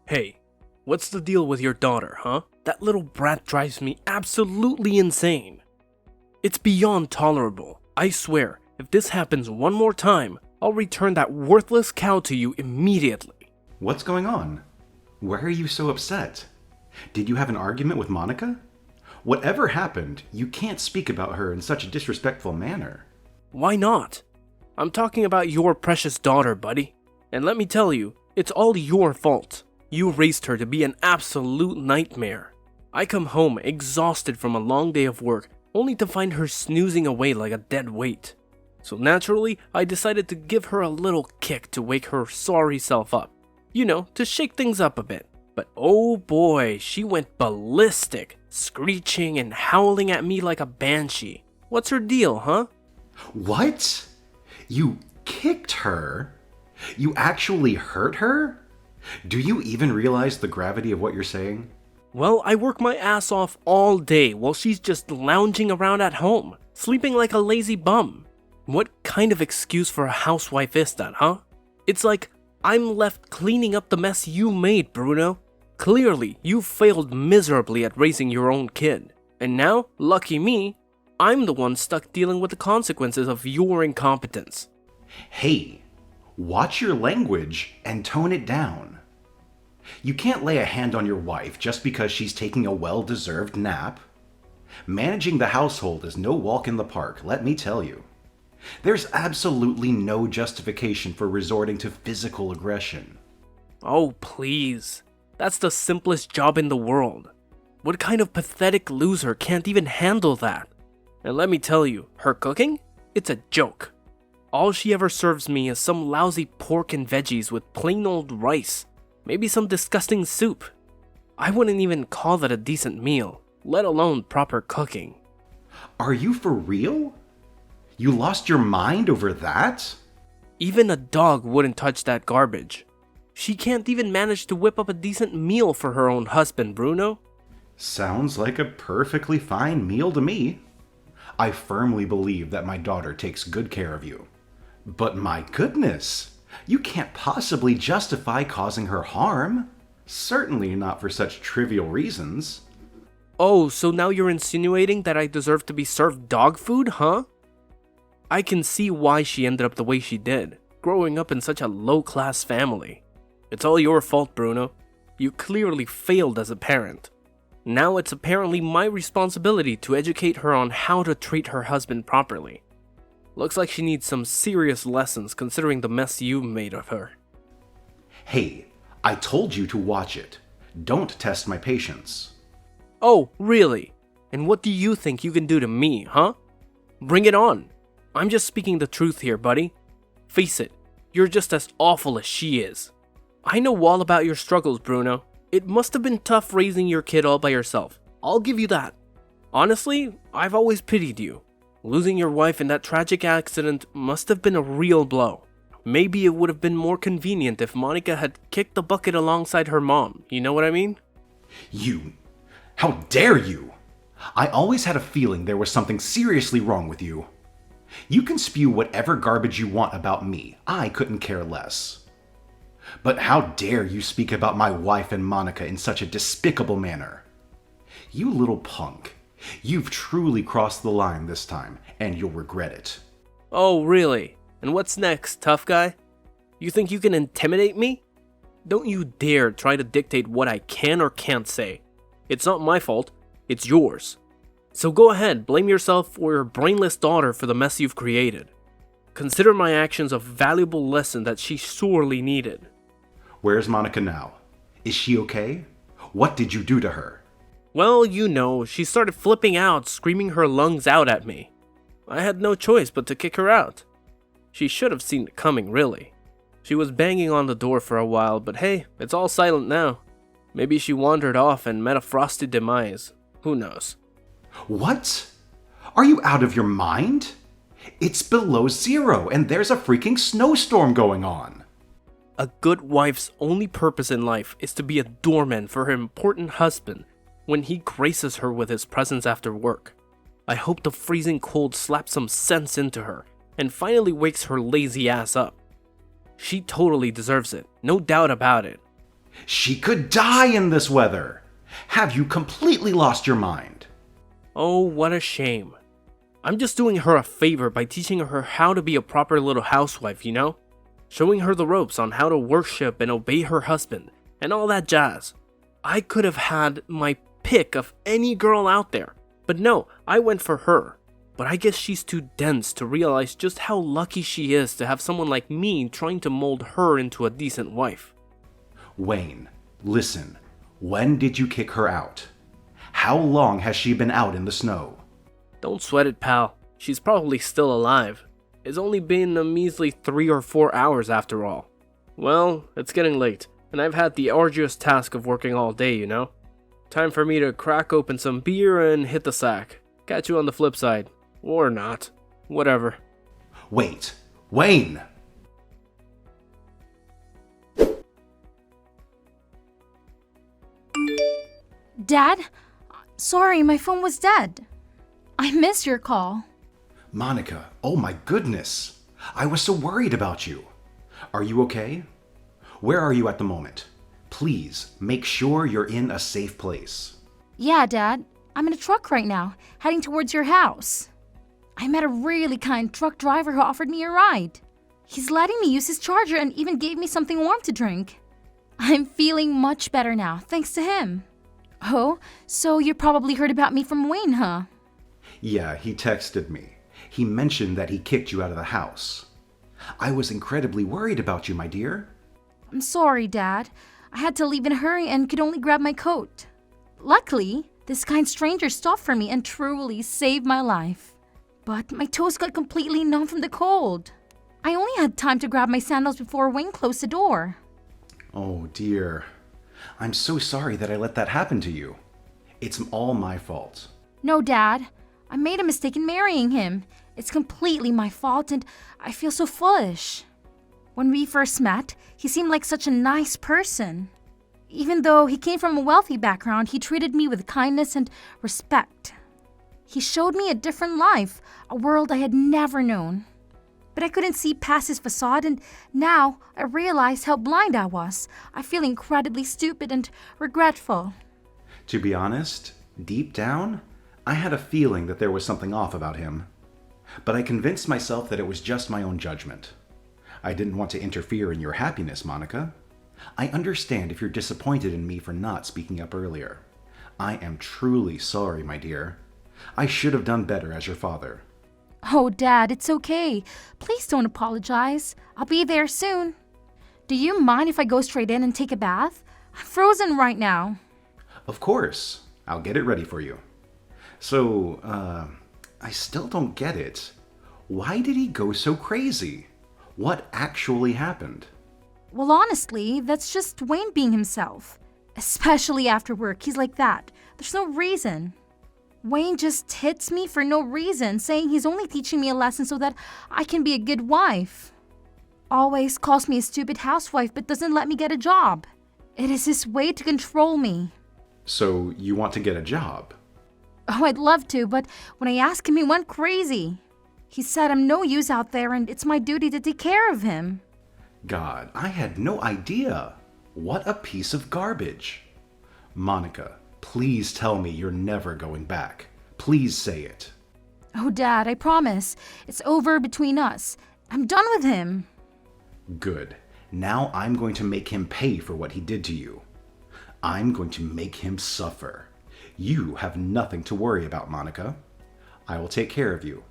Hey, what's the deal with your daughter, huh? That little brat drives me absolutely insane. It's beyond tolerable. I swear, if this happens one more time, I'll return that worthless cow to you immediately. What's going on? Why are you so upset? Did you have an argument with Monica? Whatever happened, you can't speak about her in such a disrespectful manner. Why not? I'm talking about your precious daughter, buddy. And let me tell you, it's all your fault. You raised her to be an absolute nightmare. I come home exhausted from a long day of work, only to find her snoozing away like a dead weight. So naturally, I decided to give her a little kick to wake her sorry self up. You know, to shake things up a bit. But oh boy, she went ballistic, screeching and howling at me like a banshee. What's her deal, huh? What? You kicked her? You actually hurt her? Do you even realize the gravity of what you're saying? Well, I work my ass off all day while she's just lounging around at home, sleeping like a lazy bum. What kind of excuse for a housewife is that, huh? It's like I'm left cleaning up the mess you made, Bruno. Clearly, you failed miserably at raising your own kid. And now, lucky me, I'm the one stuck dealing with the consequences of your incompetence. Hey, watch your language and tone it down. You can't lay a hand on your wife just because she's taking a well-deserved nap. Managing the household is no walk in the park, let me tell you. There's absolutely no justification for resorting to physical aggression. Oh, please. That's the simplest job in the world. What kind of pathetic loser can't even handle that? And let me tell you, her cooking? It's a joke. All she ever serves me is some lousy pork and veggies with plain old rice. Maybe some disgusting soup. I wouldn't even call that a decent meal, let alone proper cooking. Are you for real? You lost your mind over that? Even a dog wouldn't touch that garbage. She can't even manage to whip up a decent meal for her own husband, Bruno. Sounds like a perfectly fine meal to me. I firmly believe that my daughter takes good care of you. But my goodness, you can't possibly justify causing her harm. Certainly not for such trivial reasons. Oh, so now you're insinuating that I deserve to be served dog food, huh? I can see why she ended up the way she did, growing up in such a low-class family. It's all your fault, Bruno. You clearly failed as a parent. Now it's apparently my responsibility to educate her on how to treat her husband properly. Looks like she needs some serious lessons considering the mess you made of her. Hey, I told you to watch it. Don't test my patience. Oh, really? And what do you think you can do to me, huh? Bring it on. I'm just speaking the truth here, buddy. Face it, you're just as awful as she is. I know all about your struggles, Bruno. It must have been tough raising your kid all by yourself. I'll give you that. Honestly, I've always pitied you. Losing your wife in that tragic accident must have been a real blow. Maybe it would have been more convenient if Monica had kicked the bucket alongside her mom, you know what I mean? You! How dare you! I always had a feeling there was something seriously wrong with you. You can spew whatever garbage you want about me, I couldn't care less. But how dare you speak about my wife and Monica in such a despicable manner? You little punk. You've truly crossed the line this time, and you'll regret it. Oh, really? And what's next, tough guy? You think you can intimidate me? Don't you dare try to dictate what I can or can't say. It's not my fault, it's yours. So go ahead, blame yourself or your brainless daughter for the mess you've created. Consider my actions a valuable lesson that she sorely needed. Where's Monica now? Is she okay? What did you do to her? Well, you know, she started flipping out, screaming her lungs out at me. I had no choice but to kick her out. She should have seen it coming, really. She was banging on the door for a while, but hey, it's all silent now. Maybe she wandered off and met a frosty demise. Who knows? What? Are you out of your mind? It's below zero, and there's a freaking snowstorm going on. A good wife's only purpose in life is to be a doorman for her important husband when he graces her with his presence after work. I hope the freezing cold slaps some sense into her and finally wakes her lazy ass up. She totally deserves it, no doubt about it. She could die in this weather. Have you completely lost your mind? Oh, what a shame. I'm just doing her a favor by teaching her how to be a proper little housewife, you know? Showing her the ropes on how to worship and obey her husband, and all that jazz. I could have had my pick of any girl out there, but no, I went for her. But I guess she's too dense to realize just how lucky she is to have someone like me trying to mold her into a decent wife. Wayne, listen. When did you kick her out? How long has she been out in the snow? Don't sweat it, pal. She's probably still alive. It's only been a measly 3 or 4 hours after all. Well, it's getting late, and I've had the arduous task of working all day, you know? Time for me to crack open some beer and hit the sack. Catch you on the flip side. Or not. Whatever. Wait, Wayne! Dad? Sorry, my phone was dead. I missed your call. Monica, oh my goodness. I was so worried about you. Are you okay? Where are you at the moment? Please, make sure you're in a safe place. Yeah, Dad. I'm in a truck right now, heading towards your house. I met a really kind truck driver who offered me a ride. He's letting me use his charger and even gave me something warm to drink. I'm feeling much better now, thanks to him. Oh, so you probably heard about me from Wayne, huh? Yeah, he texted me. He mentioned that he kicked you out of the house. I was incredibly worried about you, my dear. I'm sorry, Dad. I had to leave in a hurry and could only grab my coat. Luckily, this kind stranger stopped for me and truly saved my life. But my toes got completely numb from the cold. I only had time to grab my sandals before Wayne closed the door. Oh dear. I'm so sorry that I let that happen to you. It's all my fault. No, Dad. I made a mistake in marrying him. It's completely my fault and I feel so foolish. When we first met, he seemed like such a nice person. Even though he came from a wealthy background, he treated me with kindness and respect. He showed me a different life, a world I had never known. But I couldn't see past his facade, and now I realize how blind I was. I feel incredibly stupid and regretful. To be honest, deep down, I had a feeling that there was something off about him. But I convinced myself that it was just my own judgment. I didn't want to interfere in your happiness, Monica. I understand if you're disappointed in me for not speaking up earlier. I am truly sorry, my dear. I should have done better as your father. Oh, Dad, it's okay. Please don't apologize. I'll be there soon. Do you mind if I go straight in and take a bath? I'm frozen right now. Of course. I'll get it ready for you. So, I still don't get it. Why did he go so crazy? What actually happened? Well, honestly, that's just Wayne being himself. Especially after work, he's like that. There's no reason. Wayne just hits me for no reason, saying he's only teaching me a lesson so that I can be a good wife. Always calls me a stupid housewife but doesn't let me get a job. It is his way to control me. So, you want to get a job? Oh, I'd love to, but when I asked him, he went crazy. He said I'm no use out there and it's my duty to take care of him. God, I had no idea. What a piece of garbage. Monica, please tell me you're never going back. Please say it. Oh, Dad, I promise. It's over between us. I'm done with him. Good. Now I'm going to make him pay for what he did to you. I'm going to make him suffer. You have nothing to worry about, Monica. I will take care of you.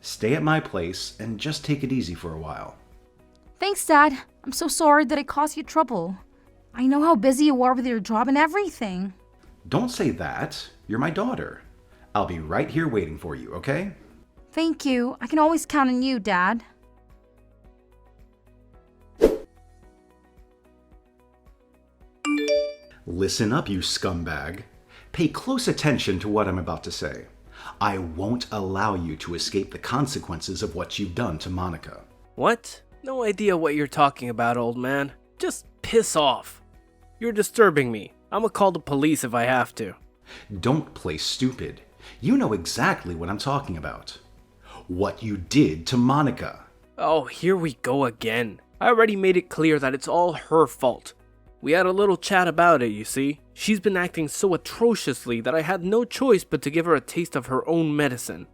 Stay at my place and just take it easy for a while. Thanks, Dad. I'm so sorry that I caused you trouble. I know how busy you are with your job and everything. Don't say that. You're my daughter. I'll be right here waiting for you, okay? Thank you. I can always count on you, Dad. Listen up, you scumbag. Pay close attention to what I'm about to say. I won't allow you to escape the consequences of what you've done to Monica. What? No idea what you're talking about, old man. Just piss off. You're disturbing me. I'ma call the police if I have to. Don't play stupid. You know exactly what I'm talking about. What you did to Monica. Oh, here we go again. I already made it clear that it's all her fault. We had a little chat about it, you see. She's been acting so atrociously that I had no choice but to give her a taste of her own medicine.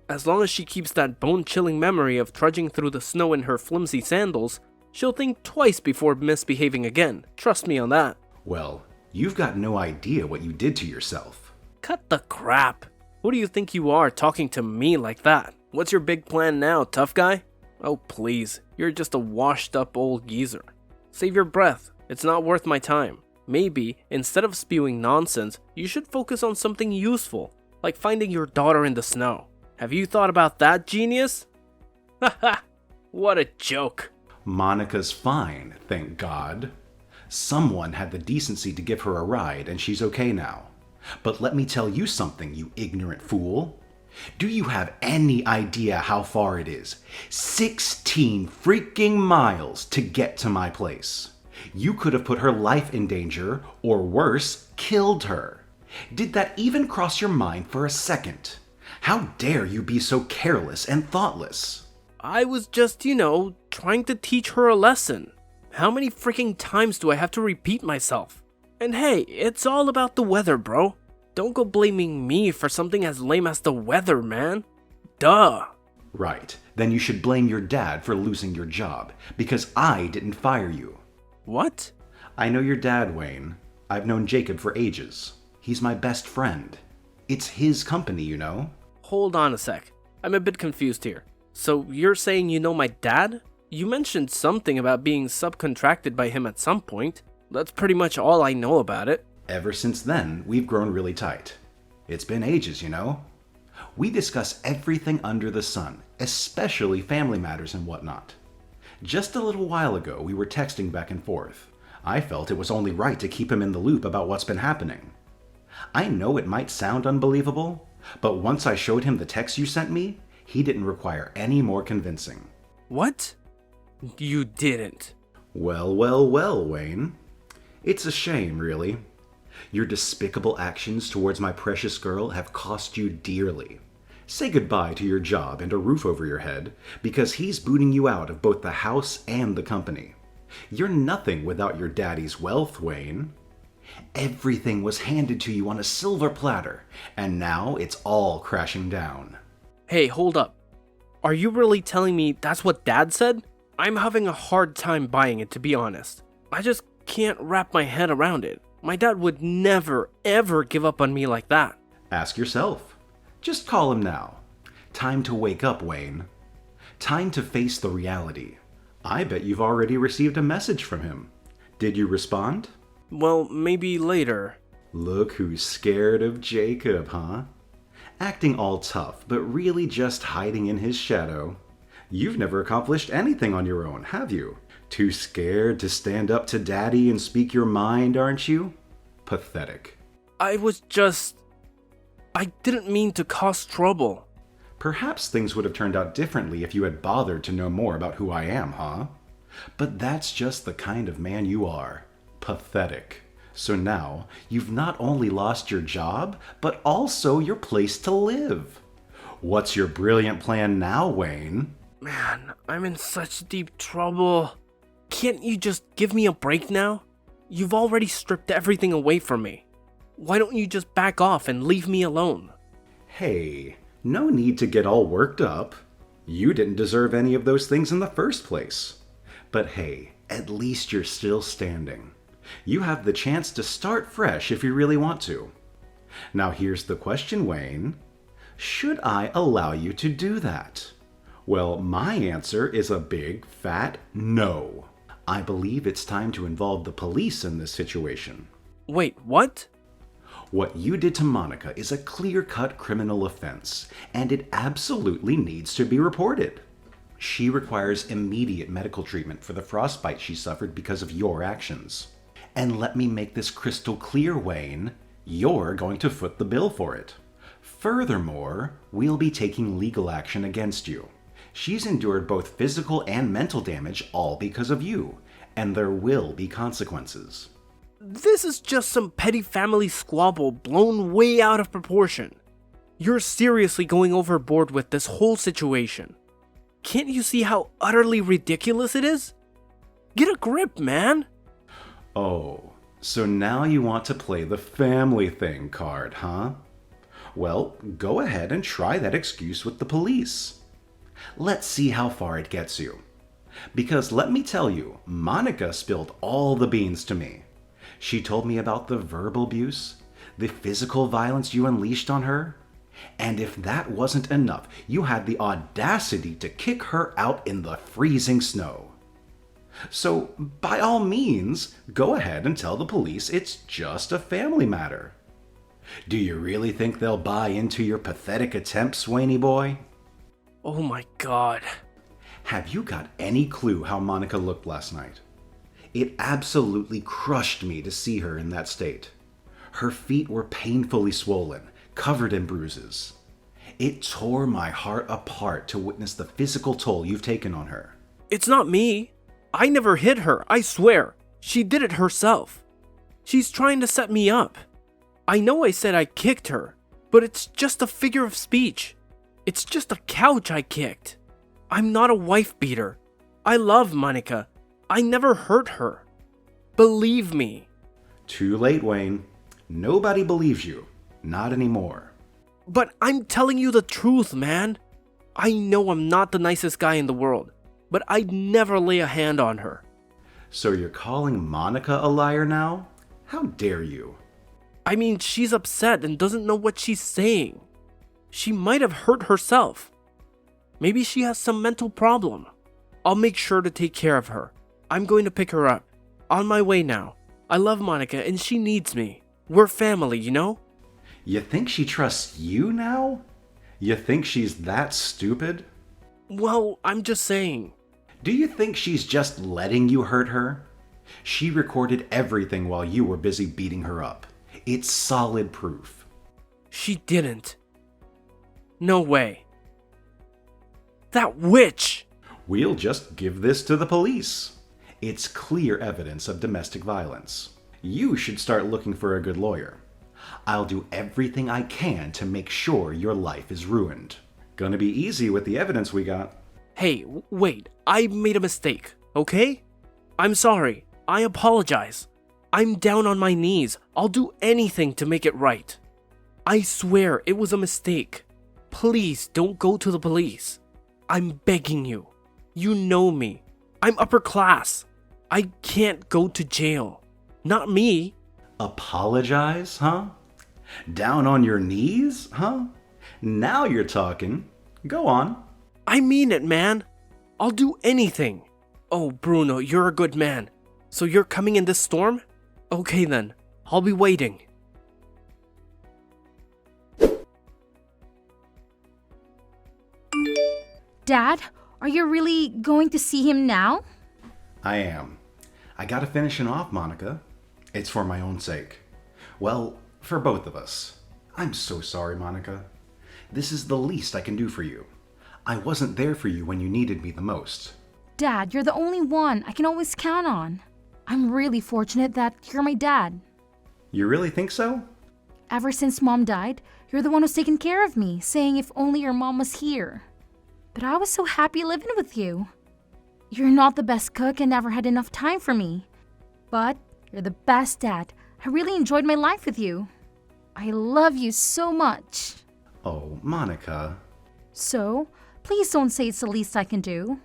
As long as she keeps that bone-chilling memory of trudging through the snow in her flimsy sandals, she'll think twice before misbehaving again. Trust me on that. Well, you've got no idea what you did to yourself. Cut the crap. Who do you think you are talking to me like that? What's your big plan now, tough guy? Oh please, you're just a washed up old geezer. Save your breath, it's not worth my time. Maybe, instead of spewing nonsense, you should focus on something useful, like finding your daughter in the snow. Have you thought about that, genius? Haha, what a joke. Monica's fine, thank God. Someone had the decency to give her a ride and she's okay now. But let me tell you something, you ignorant fool. Do you have any idea how far it is? 16 freaking miles to get to my place. You could have put her life in danger, or worse, killed her. Did that even cross your mind for a second? How dare you be so careless and thoughtless? I was just, trying to teach her a lesson. How many freaking times do I have to repeat myself? And hey, it's all about the weather, bro. Don't go blaming me for something as lame as the weather, man. Duh. Right, then you should blame your dad for losing your job, because I didn't fire you. What? I know your dad, Wayne. I've known Jacob for ages. He's my best friend. It's his company, you know? Hold on a sec. I'm a bit confused here. So you're saying you know my dad? You mentioned something about being subcontracted by him at some point. That's pretty much all I know about it. Ever since then, we've grown really tight. It's been ages, you know? We discuss everything under the sun, especially family matters and whatnot. Just a little while ago, we were texting back and forth. I felt it was only right to keep him in the loop about what's been happening. I know it might sound unbelievable, but once I showed him the text you sent me, he didn't require any more convincing. What? You didn't. Well, Wayne. It's a shame, really. Your despicable actions towards my precious girl have cost you dearly. Say goodbye to your job and a roof over your head, because he's booting you out of both the house and the company. You're nothing without your daddy's wealth, Wayne. Everything was handed to you on a silver platter, and now it's all crashing down. Hey, hold up. Are you really telling me that's what Dad said? I'm having a hard time buying it, to be honest. I just can't wrap my head around it. My dad would never, ever give up on me like that. Ask yourself. Just call him now. Time to wake up, Wayne. Time to face the reality. I bet you've already received a message from him. Did you respond? Well, maybe later. Look who's scared of Jacob, huh? Acting all tough, but really just hiding in his shadow. You've never accomplished anything on your own, have you? Too scared to stand up to Daddy and speak your mind, aren't you? Pathetic. I didn't mean to cause trouble. Perhaps things would have turned out differently if you had bothered to know more about who I am, huh? But that's just the kind of man you are. Pathetic. So now, you've not only lost your job, but also your place to live. What's your brilliant plan now, Wayne? Man, I'm in such deep trouble. Can't you just give me a break now? You've already stripped everything away from me. Why don't you just back off and leave me alone? Hey, no need to get all worked up. You didn't deserve any of those things in the first place. But hey, at least you're still standing. You have the chance to start fresh if you really want to. Now here's the question, Wayne. Should I allow you to do that? Well, my answer is a big, fat no. I believe it's time to involve the police in this situation. Wait, what? What you did to Monica is a clear-cut criminal offense, and it absolutely needs to be reported. She requires immediate medical treatment for the frostbite she suffered because of your actions. And let me make this crystal clear, Wayne, you're going to foot the bill for it. Furthermore, we'll be taking legal action against you. She's endured both physical and mental damage all because of you, and there will be consequences. This is just some petty family squabble blown way out of proportion. You're seriously going overboard with this whole situation. Can't you see how utterly ridiculous it is? Get a grip, man! Oh, so now you want to play the family thing card, huh? Well, go ahead and try that excuse with the police. Let's see how far it gets you. Because let me tell you, Monica spilled all the beans to me. She told me about the verbal abuse, the physical violence you unleashed on her. And if that wasn't enough, you had the audacity to kick her out in the freezing snow. So, by all means, go ahead and tell the police it's just a family matter. Do you really think they'll buy into your pathetic attempts, Swaney boy? Oh my god. Have you got any clue how Monica looked last night? It absolutely crushed me to see her in that state. Her feet were painfully swollen, covered in bruises. It tore my heart apart to witness the physical toll you've taken on her. It's not me. I never hit her, I swear. She did it herself. She's trying to set me up. I know I said I kicked her, but it's just a figure of speech. It's just a couch I kicked. I'm not a wife beater. I love Monica. I never hurt her. Believe me. Too late, Wayne. Nobody believes you. Not anymore. But I'm telling you the truth, man. I know I'm not the nicest guy in the world, but I'd never lay a hand on her. So you're calling Monica a liar now? How dare you? I mean, she's upset and doesn't know what she's saying. She might have hurt herself. Maybe she has some mental problem. I'll make sure to take care of her. I'm going to pick her up. On my way now. I love Monica and she needs me. We're family, you know? You think she trusts you now? You think she's that stupid? Well, I'm just saying. Do you think she's just letting you hurt her? She recorded everything while you were busy beating her up. It's solid proof. She didn't. No way. That witch! We'll just give this to the police. It's clear evidence of domestic violence. You should start looking for a good lawyer. I'll do everything I can to make sure your life is ruined. Gonna be easy with the evidence we got. Hey, wait. I made a mistake, okay? I'm sorry. I apologize. I'm down on my knees. I'll do anything to make it right. I swear it was a mistake. Please don't go to the police. I'm begging you. You know me. I'm upper class. I can't go to jail. Not me. Apologize, huh? Down on your knees, huh? Now you're talking. Go on. I mean it, man. I'll do anything. Oh, Bruno, you're a good man. So you're coming in this storm? Okay then. I'll be waiting. Dad, are you really going to see him now? I am. I gotta finish it off, Monica. It's for my own sake. Well, for both of us. I'm so sorry, Monica. This is the least I can do for you. I wasn't there for you when you needed me the most. Dad, you're the only one I can always count on. I'm really fortunate that you're my dad. You really think so? Ever since Mom died, you're the one who's taken care of me, saying if only your mom was here. But I was so happy living with you. You're not the best cook and never had enough time for me. But you're the best dad. I really enjoyed my life with you. I love you so much. Oh, Monica. So, please don't say it's the least I can do.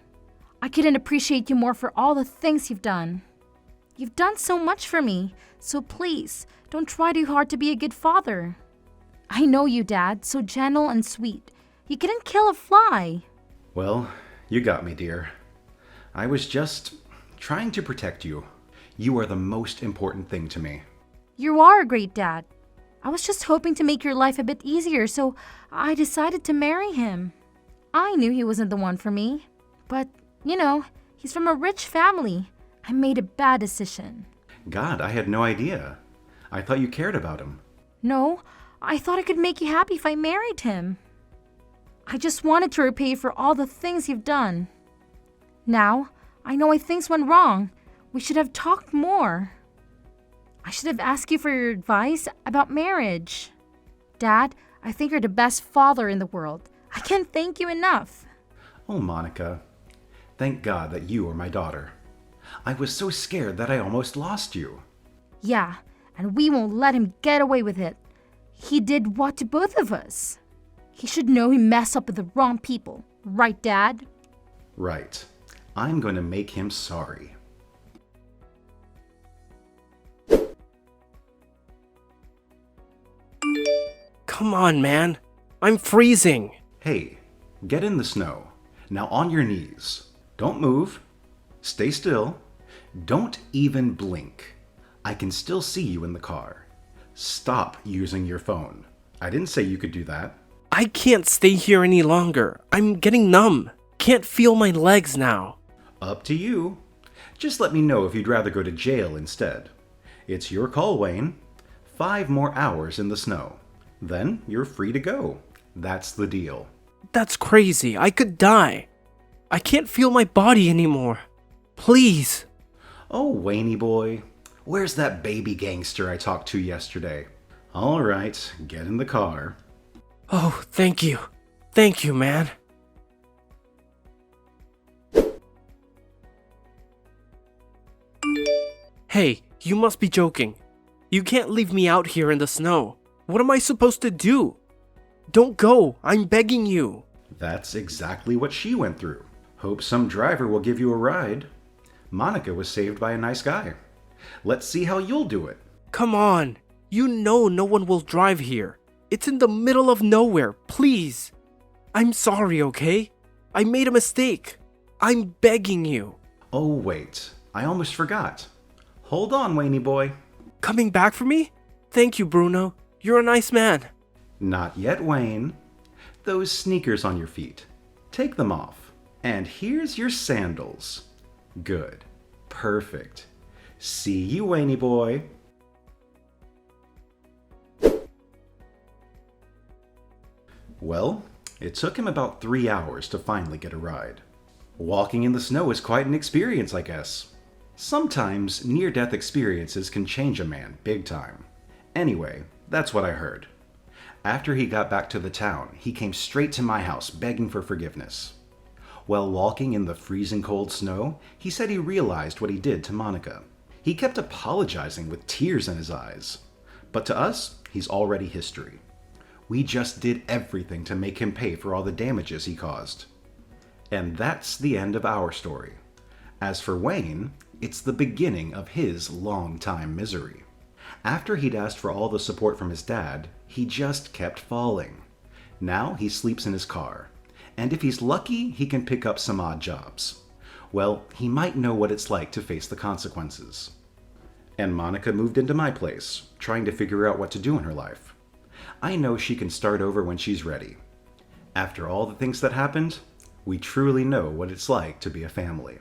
I couldn't appreciate you more for all the things you've done. You've done so much for me, so please, don't try too hard to be a good father. I know you, Dad, so gentle and sweet. You couldn't kill a fly. Well, you got me, dear. I was just trying to protect you. You are the most important thing to me. You are a great dad. I was just hoping to make your life a bit easier, so I decided to marry him. I knew he wasn't the one for me. But, he's from a rich family. I made a bad decision. God, I had no idea. I thought you cared about him. No, I thought I could make you happy if I married him. I just wanted to repay you for all the things you've done. Now, I know why things went wrong. We should have talked more. I should have asked you for your advice about marriage. Dad, I think you're the best father in the world. I can't thank you enough. Oh, Monica. Thank God that you are my daughter. I was so scared that I almost lost you. Yeah, and we won't let him get away with it. He did what to both of us? He should know he messed up with the wrong people. Right, Dad? Right. I'm going to make him sorry. Come on, man. I'm freezing. Hey, get in the snow. Now on your knees. Don't move. Stay still. Don't even blink. I can still see you in the car. Stop using your phone. I didn't say you could do that. I can't stay here any longer. I'm getting numb. Can't feel my legs now. Up to you. Just let me know if you'd rather go to jail instead. It's your call, Wayne. 5 more hours in the snow. Then you're free to go. That's the deal. That's crazy. I could die. I can't feel my body anymore. Please. Oh, Waynie boy. Where's that baby gangster I talked to yesterday? All right, get in the car. Oh, thank you. Thank you, man. Hey, you must be joking. You can't leave me out here in the snow. What am I supposed to do? Don't go. I'm begging you. That's exactly what she went through. Hope some driver will give you a ride. Monica was saved by a nice guy. Let's see how you'll do it. Come on. You know no one will drive here. It's in the middle of nowhere. Please. I'm sorry, okay? I made a mistake. I'm begging you. Oh, wait. I almost forgot. Hold on, Waynie boy. Coming back for me? Thank you, Bruno. You're a nice man. Not yet, Wayne. Those sneakers on your feet. Take them off. And here's your sandals. Good. Perfect. See you, Waynie boy. Well, it took him about 3 hours to finally get a ride. Walking in the snow is quite an experience, I guess. Sometimes near-death experiences can change a man big time. Anyway, that's what I heard. After he got back to the town, he came straight to my house begging for forgiveness. While walking in the freezing cold snow, he said he realized what he did to Monica. He kept apologizing with tears in his eyes. But to us, he's already history. We just did everything to make him pay for all the damages he caused. And that's the end of our story. As for Wayne, it's the beginning of his long-time misery. After he'd asked for all the support from his dad, he just kept falling. Now he sleeps in his car, and if he's lucky, he can pick up some odd jobs. Well, he might know what it's like to face the consequences. And Monica moved into my place, trying to figure out what to do in her life. I know she can start over when she's ready. After all the things that happened, we truly know what it's like to be a family.